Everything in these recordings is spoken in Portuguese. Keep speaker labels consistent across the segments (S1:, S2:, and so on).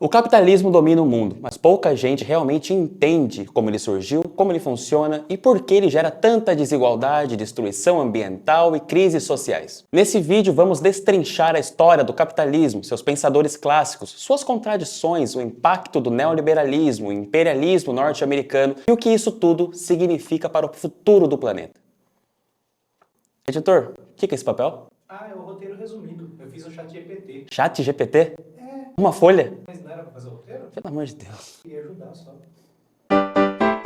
S1: O capitalismo domina o mundo, mas pouca gente realmente entende como ele surgiu, como ele funciona e por que ele gera tanta desigualdade, destruição ambiental e crises sociais. Nesse vídeo vamos destrinchar a história do capitalismo, seus pensadores clássicos, suas contradições, o impacto do neoliberalismo, o imperialismo norte-americano e o que isso tudo significa para o futuro do planeta. Editor, o que é esse papel?
S2: É o roteiro resumido. Eu fiz o ChatGPT.
S1: ChatGPT? Uma folha?
S2: Mas não era pra fazer o roteiro?
S1: Pelo amor de Deus.
S2: Queria ajudar só.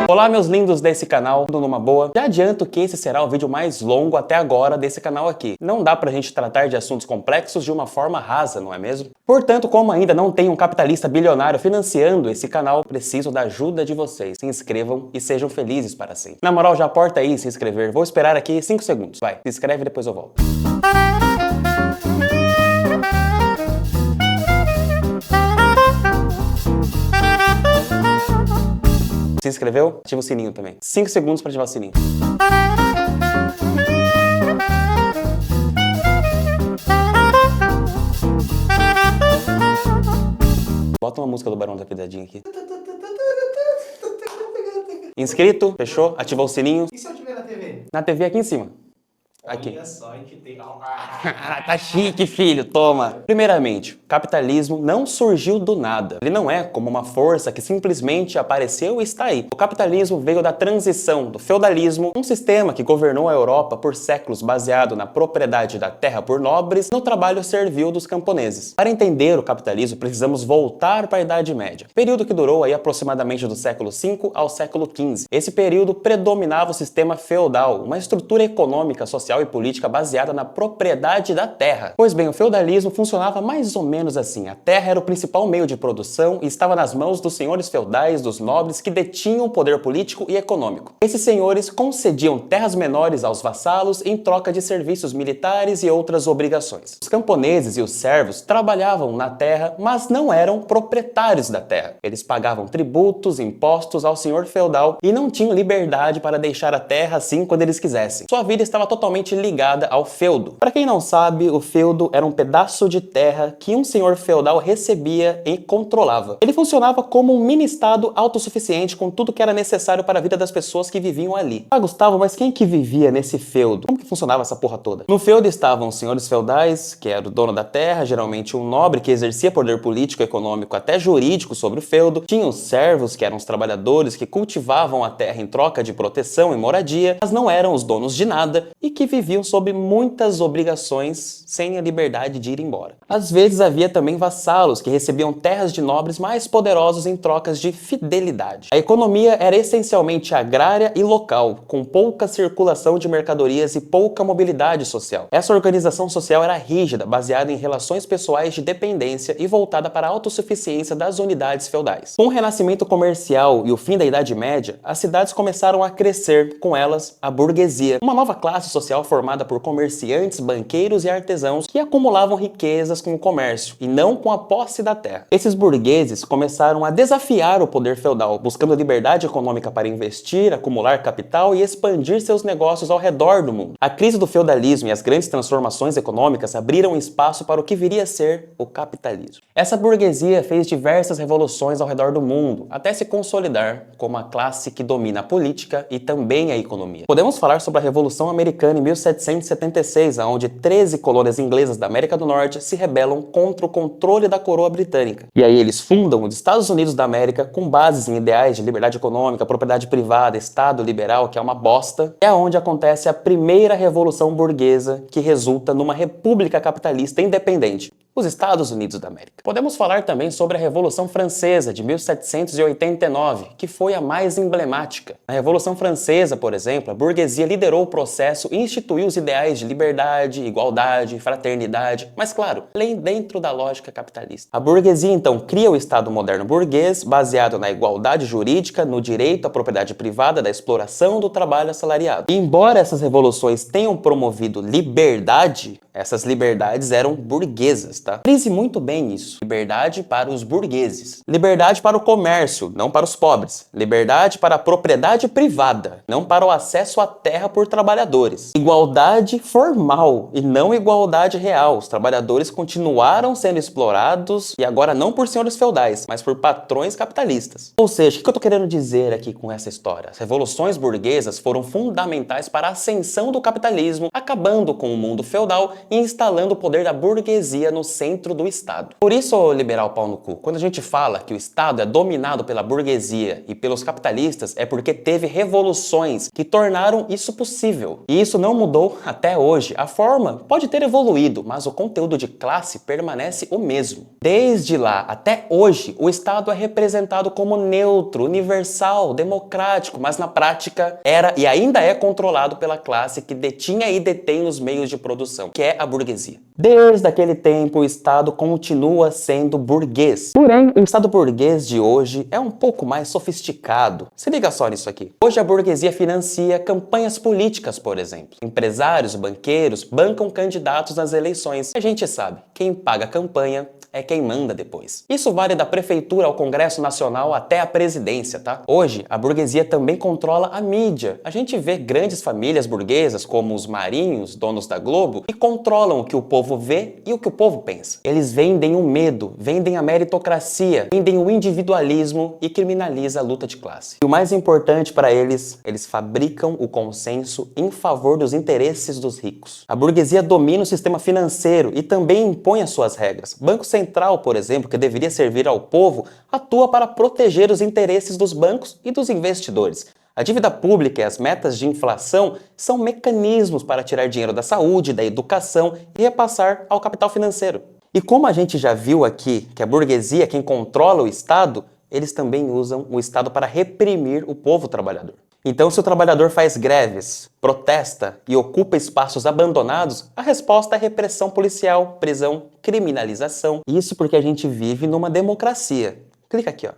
S1: Olá, meus lindos desse canal, tudo numa boa? Já adianto que esse será o vídeo mais longo até agora desse canal aqui. Não dá pra gente tratar de assuntos complexos de uma forma rasa, não é mesmo? Portanto, como ainda não tem um capitalista bilionário financiando esse canal, preciso da ajuda de vocês. Se inscrevam e sejam felizes para sempre. Na moral, já aporta aí se inscrever. Vou esperar aqui 5 segundos. Vai, se inscreve e depois eu volto. Se inscreveu? Ativa o sininho também. 5 segundos para ativar o sininho. Bota uma música do Barão da Pisadinha aqui. Inscrito? Fechou? Ativou o sininho?
S2: E se eu tiver na TV?
S1: Na TV aqui em cima. Aqui.
S2: Olha só, a gente tem...
S1: Tá chique, filho, toma! Primeiramente, o capitalismo não surgiu do nada. Ele não é como uma força que simplesmente apareceu e está aí. O capitalismo veio da transição do feudalismo, um sistema que governou a Europa por séculos baseado na propriedade da terra por nobres e no trabalho servil dos camponeses. Para entender o capitalismo, precisamos voltar para a Idade Média, período que durou aí aproximadamente do século V ao século XV. Esse período predominava o sistema feudal, uma estrutura econômica, social e política baseada na propriedade da terra. Pois bem, o feudalismo funcionava mais ou menos assim. A terra era o principal meio de produção e estava nas mãos dos senhores feudais, dos nobres que detinham o poder político e econômico. Esses senhores concediam terras menores aos vassalos em troca de serviços militares e outras obrigações. Os camponeses e os servos trabalhavam na terra, mas não eram proprietários da terra. Eles pagavam tributos, impostos ao senhor feudal e não tinham liberdade para deixar a terra assim quando eles quisessem. Sua vida estava totalmente ligada ao feudo. Para quem não sabe, o feudo era um pedaço de terra que um senhor feudal recebia e controlava. Ele funcionava como um mini-estado autossuficiente com tudo que era necessário para a vida das pessoas que viviam ali. Ah, Gustavo, mas quem que vivia nesse feudo? Como que funcionava essa porra toda? No feudo estavam os senhores feudais, que era o dono da terra, geralmente um nobre que exercia poder político, econômico, até jurídico sobre o feudo. Tinha os servos, que eram os trabalhadores que cultivavam a terra em troca de proteção e moradia, mas não eram os donos de nada e que viviam sob muitas obrigações sem a liberdade de ir embora. Às vezes havia também vassalos que recebiam terras de nobres mais poderosos em trocas de fidelidade. A economia era essencialmente agrária e local, com pouca circulação de mercadorias e pouca mobilidade social. Essa organização social era rígida, baseada em relações pessoais de dependência e voltada para a autossuficiência das unidades feudais. Com o renascimento comercial e o fim da Idade Média, as cidades começaram a crescer, com elas a burguesia, uma nova classe social formada por comerciantes, banqueiros e artesãos que acumulavam riquezas com o comércio e não com a posse da terra. Esses burgueses começaram a desafiar o poder feudal, buscando liberdade econômica para investir, acumular capital e expandir seus negócios ao redor do mundo. A crise do feudalismo e as grandes transformações econômicas abriram espaço para o que viria a ser o capitalismo. Essa burguesia fez diversas revoluções ao redor do mundo, até se consolidar como a classe que domina a política e também a economia. Podemos falar sobre a Revolução Americana em 1776, onde 13 colônias inglesas da América do Norte se rebelam contra o controle da coroa britânica. E aí eles fundam os Estados Unidos da América com bases em ideais de liberdade econômica, propriedade privada, Estado liberal, que é uma bosta. É onde acontece a primeira revolução burguesa, que resulta numa república capitalista independente. Os Estados Unidos da América. Podemos falar também sobre a Revolução Francesa de 1789, que foi a mais emblemática. Na Revolução Francesa, por exemplo, a burguesia liderou o processo e instituiu os ideais de liberdade, igualdade, fraternidade, mas claro, dentro da lógica capitalista. A burguesia então cria o Estado moderno burguês, baseado na igualdade jurídica, no direito à propriedade privada, da exploração do trabalho assalariado. E embora essas revoluções tenham promovido liberdade, Essas liberdades eram burguesas, tá? Frise muito bem isso. Liberdade para os burgueses. Liberdade para o comércio, não para os pobres. Liberdade para a propriedade privada, não para o acesso à terra por trabalhadores. Igualdade formal e não igualdade real. Os trabalhadores continuaram sendo explorados e agora não por senhores feudais, mas por patrões capitalistas. Ou seja, o que eu tô querendo dizer aqui com essa história? As revoluções burguesas foram fundamentais para a ascensão do capitalismo, acabando com o mundo feudal e instalando o poder da burguesia no centro do Estado. Por isso, ô liberal pau no cu, quando a gente fala que o Estado é dominado pela burguesia e pelos capitalistas, é porque teve revoluções que tornaram isso possível. E isso não mudou até hoje. A forma pode ter evoluído, mas o conteúdo de classe permanece o mesmo. Desde lá até hoje, o Estado é representado como neutro, universal, democrático, mas na prática era e ainda é controlado pela classe que detinha e detém os meios de produção, que é a burguesia. Desde aquele tempo, o Estado continua sendo burguês. Porém, o Estado burguês de hoje é um pouco mais sofisticado. Se liga só nisso aqui. Hoje a burguesia financia campanhas políticas, por exemplo. Empresários, banqueiros bancam candidatos nas eleições. A gente sabe, quem paga a campanha é quem manda depois. Isso vale da prefeitura ao Congresso Nacional até a presidência, tá? Hoje, a burguesia também controla a mídia. A gente vê grandes famílias burguesas, como os Marinhos, donos da Globo, que controlam o que o povo vê e o que o povo pensa. Eles vendem o medo, vendem a meritocracia, vendem o individualismo e criminalizam a luta de classe. E o mais importante para eles fabricam o consenso em favor dos interesses dos ricos. A burguesia domina o sistema financeiro e também impõe as suas regras. Banco Central, por exemplo, que deveria servir ao povo, atua para proteger os interesses dos bancos e dos investidores. A dívida pública e as metas de inflação são mecanismos para tirar dinheiro da saúde, da educação e repassar ao capital financeiro. E como a gente já viu aqui que a burguesia é quem controla o Estado, eles também usam o Estado para reprimir o povo trabalhador. Então, se o trabalhador faz greves, protesta e ocupa espaços abandonados, a resposta é repressão policial, prisão, criminalização. Isso porque a gente vive numa democracia. Clica aqui, ó.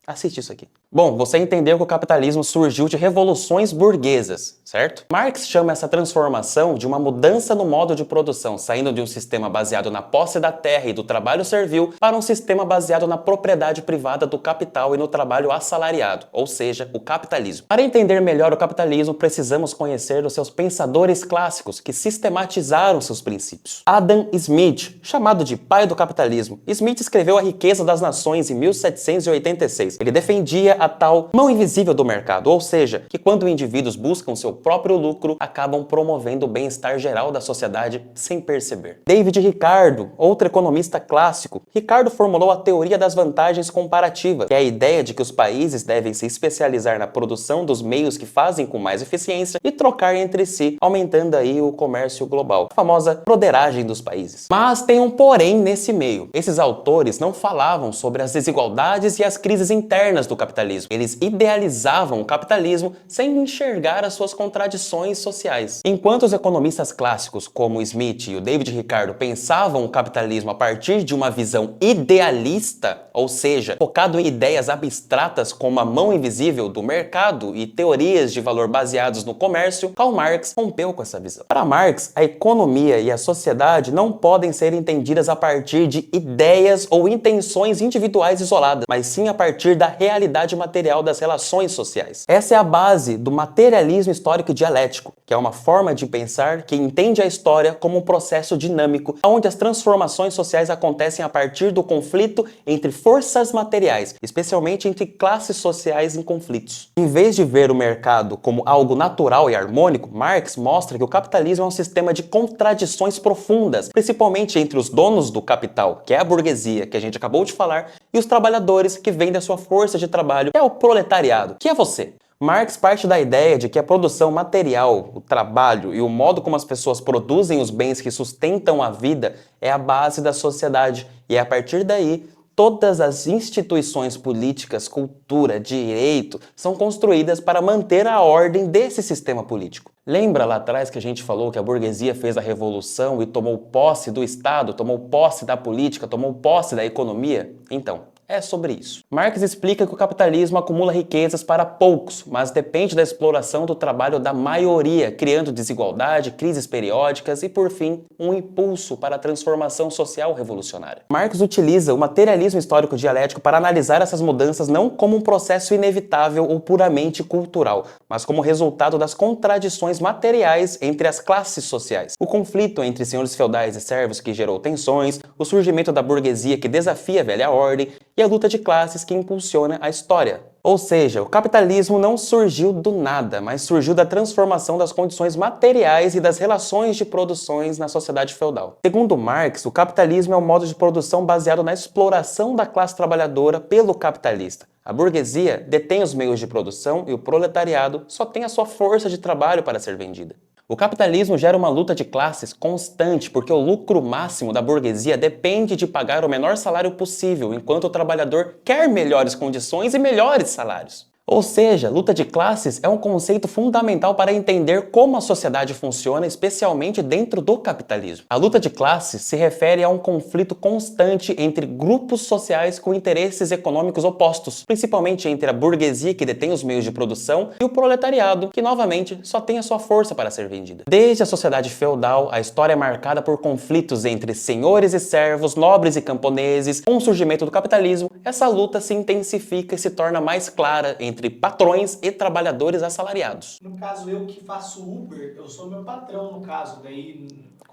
S1: Assiste isso aqui. Bom, você entendeu que o capitalismo surgiu de revoluções burguesas, certo? Marx chama essa transformação de uma mudança no modo de produção, saindo de um sistema baseado na posse da terra e do trabalho servil para um sistema baseado na propriedade privada do capital e no trabalho assalariado, ou seja, o capitalismo. Para entender melhor o capitalismo, precisamos conhecer os seus pensadores clássicos que sistematizaram seus princípios. Adam Smith, chamado de pai do capitalismo, Smith escreveu A Riqueza das Nações em 1786. Ele defendia a tal mão invisível do mercado, ou seja, que quando indivíduos buscam seu próprio lucro, acabam promovendo o bem-estar geral da sociedade sem perceber. David Ricardo, outro economista clássico, Ricardo formulou a teoria das vantagens comparativas, que é a ideia de que os países devem se especializar na produção dos meios que fazem com mais eficiência e trocar entre si, aumentando aí o comércio global, a famosa broderagem dos países. Mas tem um porém nesse meio. Esses autores não falavam sobre as desigualdades e as crises internas do capitalismo. Eles idealizavam o capitalismo sem enxergar as suas contradições sociais. Enquanto os economistas clássicos, como Smith e o David Ricardo, pensavam o capitalismo a partir de uma visão idealista, ou seja, focado em ideias abstratas como a mão invisível do mercado e teorias de valor baseados no comércio, Karl Marx rompeu com essa visão. Para Marx, a economia e a sociedade não podem ser entendidas a partir de ideias ou intenções individuais isoladas, mas sim a partir da realidade material das relações sociais. Essa é a base do materialismo histórico dialético, que é uma forma de pensar que entende a história como um processo dinâmico, onde as transformações sociais acontecem a partir do conflito entre forças materiais, especialmente entre classes sociais em conflitos. Em vez de ver o mercado como algo natural e harmônico, Marx mostra que o capitalismo é um sistema de contradições profundas, principalmente entre os donos do capital, que é a burguesia, que a gente acabou de falar, e os trabalhadores, que vendem a sua força de trabalho, que é o proletariado, que é você. Marx parte da ideia de que a produção material, o trabalho e o modo como as pessoas produzem os bens que sustentam a vida é a base da sociedade, e a partir daí todas as instituições políticas, cultura, direito são construídas para manter a ordem desse sistema político. Lembra lá atrás que a gente falou que a burguesia fez a revolução e tomou posse do Estado, tomou posse da política, tomou posse da economia? Então, É sobre isso. Marx explica que o capitalismo acumula riquezas para poucos, mas depende da exploração do trabalho da maioria, criando desigualdade, crises periódicas e, por fim, um impulso para a transformação social revolucionária. Marx utiliza o materialismo histórico dialético para analisar essas mudanças não como um processo inevitável ou puramente cultural, mas como resultado das contradições materiais entre as classes sociais. O conflito entre senhores feudais e servos que gerou tensões, o surgimento da burguesia que desafia a velha ordem e a luta de classes que impulsiona a história. Ou seja, o capitalismo não surgiu do nada, mas surgiu da transformação das condições materiais e das relações de produções na sociedade feudal. Segundo Marx, o capitalismo é um modo de produção baseado na exploração da classe trabalhadora pelo capitalista. A burguesia detém os meios de produção e o proletariado só tem a sua força de trabalho para ser vendida. O capitalismo gera uma luta de classes constante porque o lucro máximo da burguesia depende de pagar o menor salário possível, enquanto o trabalhador quer melhores condições e melhores salários. Ou seja, luta de classes é um conceito fundamental para entender como a sociedade funciona, especialmente dentro do capitalismo. A luta de classes se refere a um conflito constante entre grupos sociais com interesses econômicos opostos, principalmente entre a burguesia, que detém os meios de produção, e o proletariado, que novamente só tem a sua força para ser vendida. Desde a sociedade feudal, a história é marcada por conflitos entre senhores e servos, nobres e camponeses. Com o surgimento do capitalismo, essa luta se intensifica e se torna mais clara entre patrões e trabalhadores assalariados.
S2: No caso, eu que faço Uber, eu sou meu patrão, no caso, daí...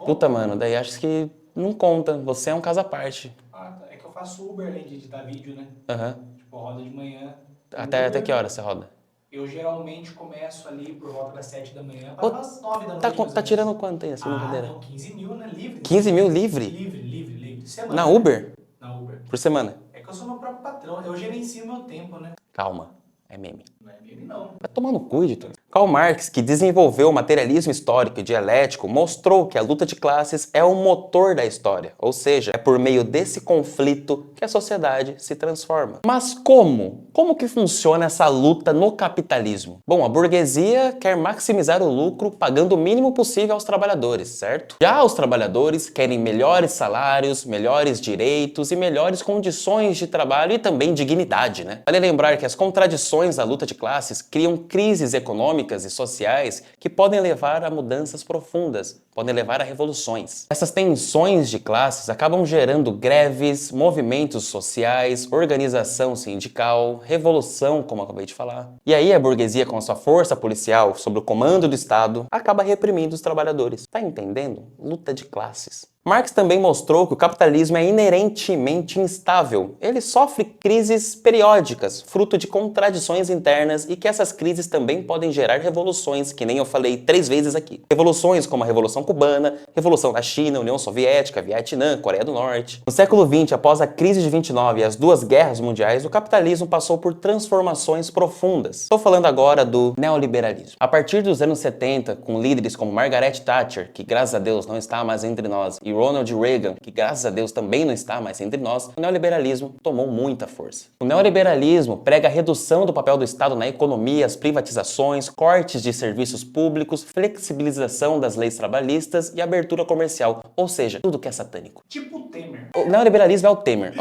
S1: Puta, mano, daí acho que não conta. Você é um caso à parte.
S2: Ah, tá. É que eu faço Uber além de editar vídeo, né?
S1: Aham.
S2: Tipo, roda de manhã.
S1: Até que hora você roda?
S2: Eu geralmente começo ali por volta das 7 da manhã
S1: Ô,
S2: para as 9 da noite.
S1: Tá
S2: mais ou menos.
S1: tirando quanto aí, essa
S2: Ah,
S1: brincadeira?
S2: não, 15 mil, né? Livre.
S1: 15 mil livre?
S2: Livre. Semana.
S1: Na Uber?
S2: Na Uber.
S1: Por semana?
S2: É que eu sou meu próprio patrão, eu gerencio meu tempo, né?
S1: Calma, é meme.
S2: Não é meme, não.
S1: Vai tomar no cu, editor. Karl Marx, que desenvolveu o materialismo histórico e dialético, mostrou que a luta de classes é o motor da história, ou seja, é por meio desse conflito que a sociedade se transforma. Mas como? Como que funciona essa luta no capitalismo? Bom, a burguesia quer maximizar o lucro pagando o mínimo possível aos trabalhadores, certo? Já os trabalhadores querem melhores salários, melhores direitos e melhores condições de trabalho e também dignidade, né? Vale lembrar que as contradições da luta de classes criam crises econômicas e sociais que podem levar a mudanças profundas, podem levar a revoluções. Essas tensões de classes acabam gerando greves, movimentos sociais, organização sindical, revolução, como eu acabei de falar. E aí a burguesia, com a sua força policial sob o comando do Estado, acaba reprimindo os trabalhadores. Tá entendendo? Luta de classes. Marx também mostrou que o capitalismo é inerentemente instável. Ele sofre crises periódicas, fruto de contradições internas, e que essas crises também podem gerar revoluções, que nem eu falei 3 vezes aqui. Revoluções como a Revolução Cubana, Revolução da China, União Soviética, Vietnã, Coreia do Norte. No século XX, após a crise de 29 e as 2 guerras mundiais, o capitalismo passou por transformações profundas. Estou falando agora do neoliberalismo. A partir dos anos 70, com líderes como Margaret Thatcher, que graças a Deus não está mais entre nós, e Ronald Reagan, que graças a Deus também não está mais entre nós, o neoliberalismo tomou muita força. O neoliberalismo prega a redução do papel do Estado na economia, as privatizações, cortes de serviços públicos, flexibilização das leis trabalhistas e abertura comercial, ou seja, tudo que é satânico.
S2: Tipo o Temer.
S1: O neoliberalismo é o Temer.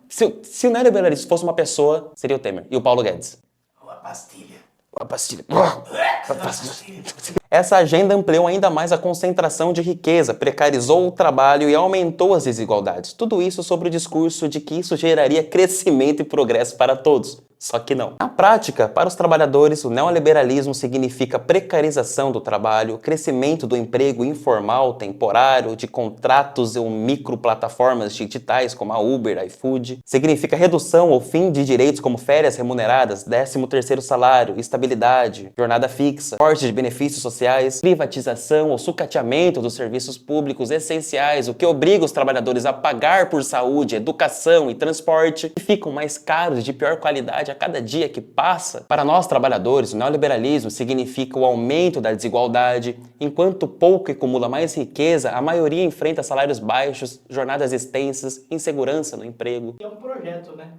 S1: Se o neoliberalismo fosse uma pessoa, seria o Temer. E o Paulo Guedes.
S2: Uma pastilha.
S1: A pastilha. A pastilha. Essa agenda ampliou ainda mais a concentração de riqueza, precarizou o trabalho e aumentou as desigualdades. Tudo isso sobre o discurso de que isso geraria crescimento e progresso para todos. Só que não. Na prática, para os trabalhadores, o neoliberalismo significa precarização do trabalho, crescimento do emprego informal, temporário, de contratos ou microplataformas digitais como a Uber, iFood. Significa redução ou fim de direitos como férias remuneradas, 13º salário, estabilidade, jornada fixa, corte de benefícios sociais, privatização ou sucateamento dos serviços públicos essenciais, o que obriga os trabalhadores a pagar por saúde, educação e transporte, que ficam mais caros e de pior qualidade a cada dia que passa. Para nós trabalhadores, o neoliberalismo significa o aumento da desigualdade. Enquanto o pouco acumula mais riqueza, a maioria enfrenta salários baixos, jornadas extensas, insegurança no emprego.
S2: É um projeto, né?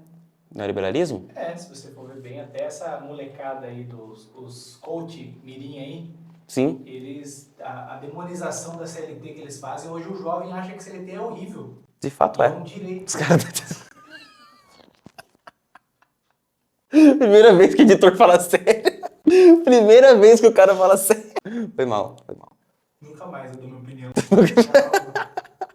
S1: Neoliberalismo?
S2: É, se você for ver bem, até essa molecada aí os coach mirim aí,
S1: Sim.
S2: eles, a demonização da CLT que eles fazem, hoje o jovem acha que CLT é horrível.
S1: De fato
S2: É
S1: é.
S2: um direito.
S1: Os caras... Primeira vez que o editor fala sério. Primeira vez que o cara fala sério. Foi mal, foi mal.
S2: Nunca mais eu dou minha opinião.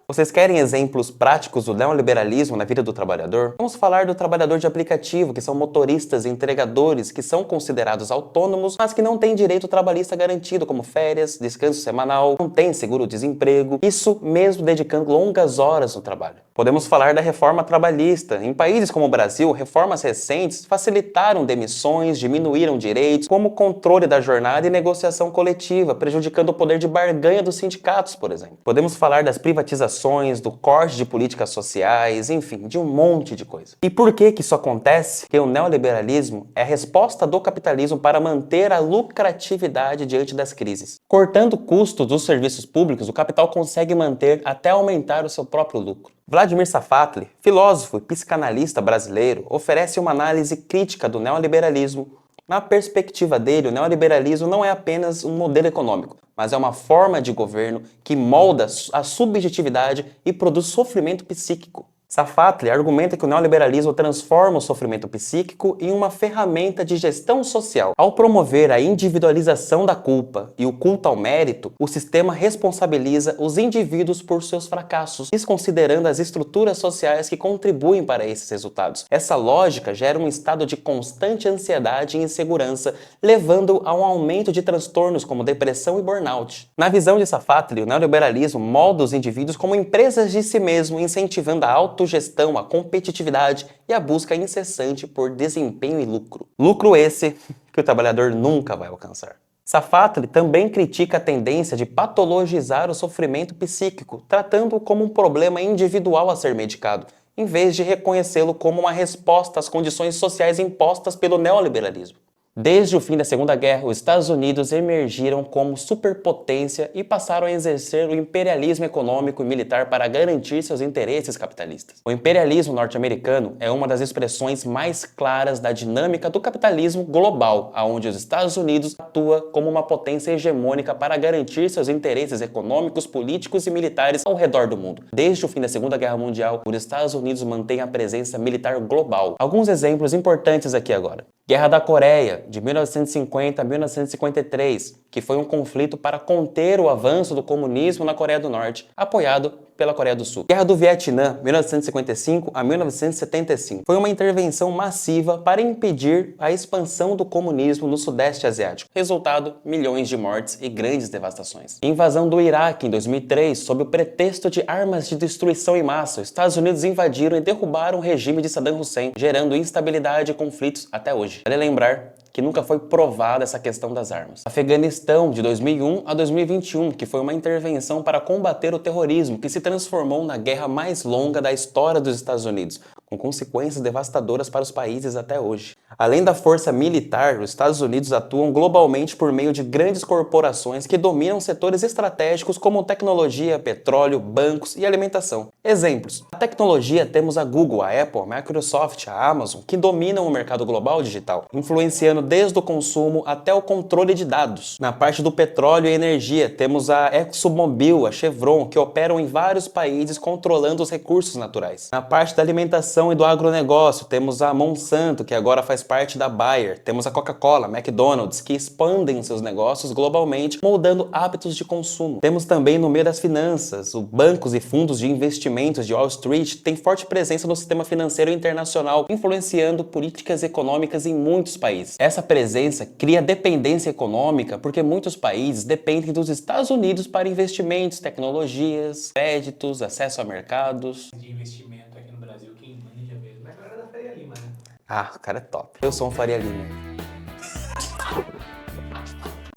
S1: Vocês querem exemplos práticos do neoliberalismo na vida do trabalhador? Vamos falar do trabalhador de aplicativo, que são motoristas e entregadores que são considerados autônomos, mas que não têm direito trabalhista garantido, como férias, descanso semanal, não têm seguro-desemprego, isso mesmo dedicando longas horas no trabalho. Podemos falar da reforma trabalhista. Em países como o Brasil, reformas recentes facilitaram demissões, diminuíram direitos, como o controle da jornada e negociação coletiva, prejudicando o poder de barganha dos sindicatos, por exemplo. Podemos falar das privatizações, do corte de políticas sociais, enfim, de um monte de coisa. E por que isso acontece? Porque o neoliberalismo é a resposta do capitalismo para manter a lucratividade diante das crises. Cortando custos dos serviços públicos, o capital consegue manter até aumentar o seu próprio lucro. Vladimir Safatli, filósofo e psicanalista brasileiro, oferece uma análise crítica do neoliberalismo. Na perspectiva dele, o neoliberalismo não é apenas um modelo econômico, mas é uma forma de governo que molda a subjetividade e produz sofrimento psíquico. Safatli argumenta que o neoliberalismo transforma o sofrimento psíquico em uma ferramenta de gestão social. Ao promover a individualização da culpa e o culto ao mérito, o sistema responsabiliza os indivíduos por seus fracassos, desconsiderando as estruturas sociais que contribuem para esses resultados. Essa lógica gera um estado de constante ansiedade e insegurança, levando a um aumento de transtornos como depressão e burnout. Na visão de Safatli, o neoliberalismo molda os indivíduos como empresas de si mesmo, incentivando a autogestão, a competitividade e a busca incessante por desempenho e lucro. Lucro esse que o trabalhador nunca vai alcançar. Safatli também critica a tendência de patologizar o sofrimento psíquico, tratando-o como um problema individual a ser medicado, em vez de reconhecê-lo como uma resposta às condições sociais impostas pelo neoliberalismo. Desde o fim da Segunda Guerra, os Estados Unidos emergiram como superpotência e passaram a exercer o imperialismo econômico e militar para garantir seus interesses capitalistas. O imperialismo norte-americano é uma das expressões mais claras da dinâmica do capitalismo global, onde os Estados Unidos atua como uma potência hegemônica para garantir seus interesses econômicos, políticos e militares ao redor do mundo. Desde o fim da Segunda Guerra Mundial, os Estados Unidos mantêm a presença militar global. Alguns exemplos importantes aqui agora. Guerra da Coreia, de 1950 a 1953, que foi um conflito para conter o avanço do comunismo na Coreia do Norte, apoiado pela Coreia do Sul. Guerra do Vietnã, 1955 a 1975, foi uma intervenção massiva para impedir a expansão do comunismo no Sudeste Asiático. Resultado, milhões de mortes e grandes devastações. Invasão do Iraque, em 2003, sob o pretexto de armas de destruição em massa, os Estados Unidos invadiram e derrubaram o regime de Saddam Hussein, gerando instabilidade e conflitos até hoje. Vale lembrar que nunca foi provada essa questão das armas. Afeganistão, de 2001 a 2021, que foi uma intervenção para combater o terrorismo, que se transformou na guerra mais longa da história dos Estados Unidos, com consequências devastadoras para os países até hoje. Além da força militar, os Estados Unidos atuam globalmente por meio de grandes corporações que dominam setores estratégicos como tecnologia, petróleo, bancos e alimentação. Exemplos. Na tecnologia temos a Google, a Apple, a Microsoft, a Amazon, que dominam o mercado global digital, influenciando desde o consumo até o controle de dados. Na parte do petróleo e energia, temos a ExxonMobil, a Chevron, que operam em vários países controlando os recursos naturais. Na parte da alimentação e do agronegócio, temos a Monsanto, que agora faz parte da Bayer. Temos a Coca-Cola, McDonald's, que expandem seus negócios globalmente, moldando hábitos de consumo. Temos também no meio das finanças, os bancos e fundos de investimentos de Wall Street têm forte presença no sistema financeiro internacional, influenciando políticas econômicas em muitos países. Essa presença cria dependência econômica porque muitos países dependem dos Estados Unidos para investimentos, tecnologias, créditos, acesso a mercados.
S2: De investimento aqui no Brasil, quem manja mesmo é a galera da Faria Lima, né?
S1: Ah, o cara é top. Eu sou um Faria Lima.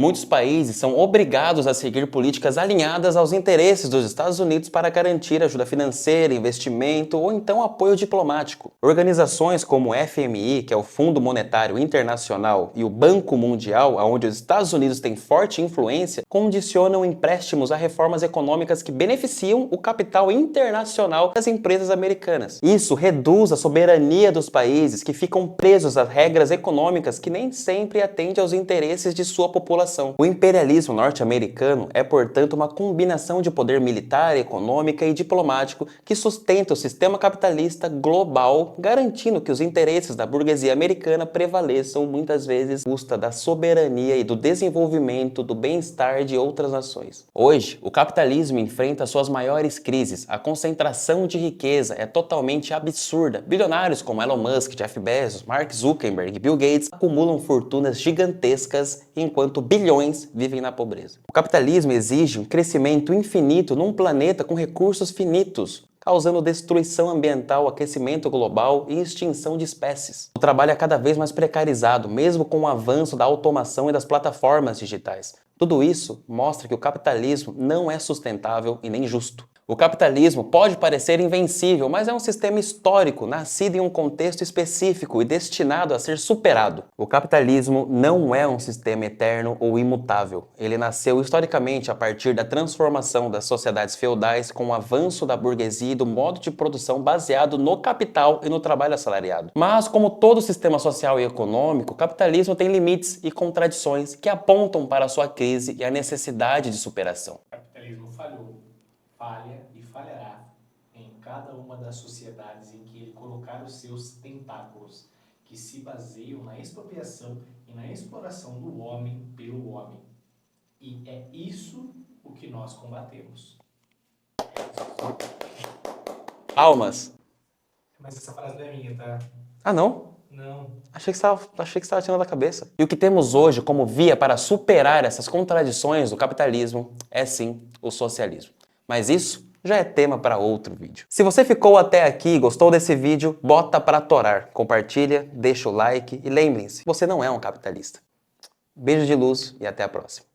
S1: Muitos países são obrigados a seguir políticas alinhadas aos interesses dos Estados Unidos para garantir ajuda financeira, investimento ou então apoio diplomático. Organizações como o FMI, que é o Fundo Monetário Internacional, e o Banco Mundial, onde os Estados Unidos têm forte influência, condicionam empréstimos a reformas econômicas que beneficiam o capital internacional das empresas americanas. Isso reduz a soberania dos países que ficam presos a regras econômicas que nem sempre atendem aos interesses de sua população. população. O imperialismo norte-americano é, portanto, uma combinação de poder militar, econômica e diplomático que sustenta o sistema capitalista global, garantindo que os interesses da burguesia americana prevaleçam muitas vezes à custa da soberania e do desenvolvimento, do bem-estar de outras nações. Hoje, o capitalismo enfrenta suas maiores crises. A concentração de riqueza é totalmente absurda. Bilionários como Elon Musk, Jeff Bezos, Mark Zuckerberg e Bill Gates acumulam fortunas gigantescas enquanto bilhões vivem na pobreza. O capitalismo exige um crescimento infinito num planeta com recursos finitos, causando destruição ambiental, aquecimento global e extinção de espécies. O trabalho é cada vez mais precarizado, mesmo com o avanço da automação e das plataformas digitais. Tudo isso mostra que o capitalismo não é sustentável e nem justo. O capitalismo pode parecer invencível, mas é um sistema histórico, nascido em um contexto específico e destinado a ser superado. O capitalismo não é um sistema eterno ou imutável. Ele nasceu historicamente a partir da transformação das sociedades feudais com o avanço da burguesia e do modo de produção baseado no capital e no trabalho assalariado. Mas, como todo sistema social e econômico, o capitalismo tem limites e contradições que apontam para a sua crise e a necessidade de superação.
S2: O capitalismo falhou, falha e falhará em cada uma das sociedades em que ele colocar os seus tentáculos, que se baseiam na expropriação e na exploração do homem pelo homem. E é isso o que nós combatemos.
S1: Palmas.
S2: Mas essa frase não é minha, tá?
S1: Ah, não?
S2: Não.
S1: Achei que você estava tirando da cabeça. E o que temos hoje como via para superar essas contradições do capitalismo é sim o socialismo. Mas isso já é tema para outro vídeo. Se você ficou até aqui e gostou desse vídeo, bota pra torar. Compartilha, deixa o like e lembrem-se, você não é um capitalista. Beijo de luz e até a próxima.